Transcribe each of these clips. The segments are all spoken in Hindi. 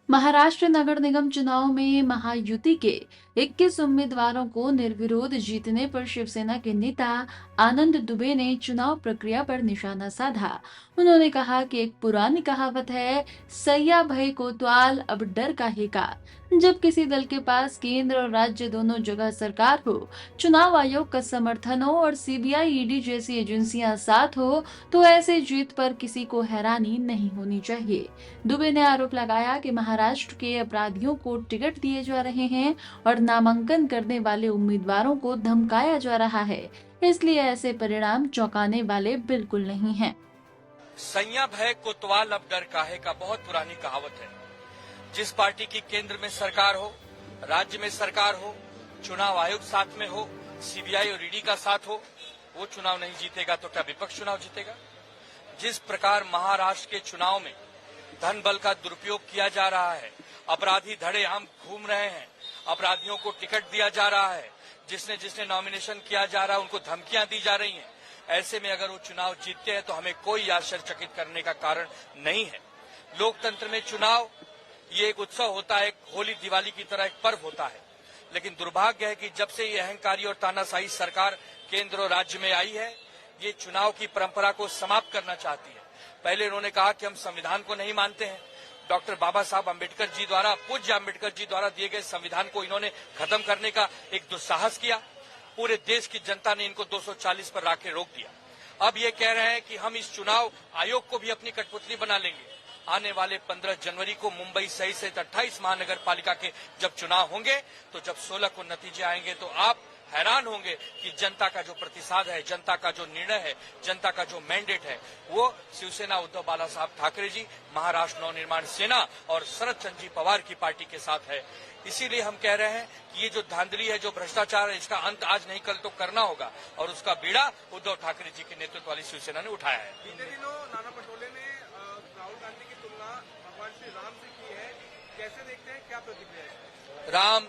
महाराष्ट्र नगर निगम चुनाव में महायुति के 21 उम्मीदवारों को निर्विरोध जीतने पर शिवसेना के नेता आनंद दुबे ने चुनाव प्रक्रिया पर निशाना साधा। उन्होंने कहा कि एक पुरानी कहावत है, सैया भय कोतवाल अब डर काहे का। जब किसी दल के पास केंद्र और राज्य दोनों जगह सरकार हो, चुनाव आयोग का समर्थन हो और सीबीआई ईडी जैसी एजेंसियां साथ हो, तो ऐसे जीत पर किसी को हैरानी नहीं होनी चाहिए। दुबे ने आरोप लगाया कि महाराष्ट्र के अपराधियों को टिकट दिए जा रहे हैं और नामांकन करने वाले उम्मीदवारों को धमकाया जा रहा है, इसलिए ऐसे परिणाम चौंकाने वाले बिल्कुल नहीं हैं। सैया भय कोतवाल अब डर काहे का बहुत पुरानी कहावत है। जिस पार्टी की केंद्र में सरकार हो, राज्य में सरकार हो, चुनाव आयोग साथ में हो, सीबीआई और ईडी का साथ हो, वो चुनाव नहीं जीतेगा तो क्या विपक्ष चुनाव जीतेगा। जिस प्रकार महाराष्ट्र के चुनाव में धन बल का दुरुपयोग किया जा रहा है, अपराधी धड़ेआम घूम रहे हैं, अपराधियों को टिकट दिया जा रहा है, जिसने जिसने नॉमिनेशन किया जा रहा है उनको धमकियां दी जा रही हैं। ऐसे में अगर वो चुनाव जीतते हैं तो हमें कोई आश्चर्यचकित करने का कारण नहीं है। लोकतंत्र में चुनाव ये एक उत्सव होता है, एक होली दिवाली की तरह एक पर्व होता है। लेकिन दुर्भाग्य है कि जब से ये अहंकारी और तानाशाही सरकार केंद्र और राज्य में आई है, ये चुनाव की परंपरा को समाप्त करना चाहती है। पहले उन्होंने कहा कि हम संविधान को नहीं मानते हैं। डॉक्टर बाबा साहब अम्बेडकर जी द्वारा, पूज्य अम्बेडकर जी द्वारा दिए गए संविधान को इन्होंने खत्म करने का एक दुस्साहस किया। पूरे देश की जनता ने इनको 240 पर राखे रोक दिया। अब ये कह रहे हैं कि हम इस चुनाव आयोग को भी अपनी कठपुतली बना लेंगे। आने वाले 15 जनवरी को मुंबई सहित 28 महानगर पालिका के जब चुनाव होंगे, तो जब 16 को नतीजे आएंगे तो आप हैरान होंगे कि जनता का जो प्रतिसाद है, जनता का जो निर्णय है, जनता का जो मैंडेट है, वो शिवसेना उद्धव बाला साहब ठाकरे जी, महाराष्ट्र नवनिर्माण सेना और शरद चंद्र जी पवार की पार्टी के साथ है। इसीलिए हम कह रहे हैं कि ये जो धांधली है, जो भ्रष्टाचार है, इसका अंत आज नहीं कल तो करना होगा और उसका बीड़ा उद्धव ठाकरे जी के नेतृत्व वाली शिवसेना ने उठाया है। बीते दिनों नाना पटोले ने राहुल गांधी की तुलना भगवान श्री राम से की है, कैसे देखते हैं, क्या प्रतिक्रिया है? राम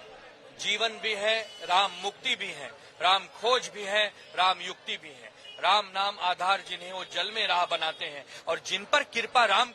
जीवन भी है, राम मुक्ति भी है, राम खोज भी है, राम युक्ति भी है। राम नाम आधार जिन्हें वो जल में राह बनाते हैं और जिन पर कृपा राम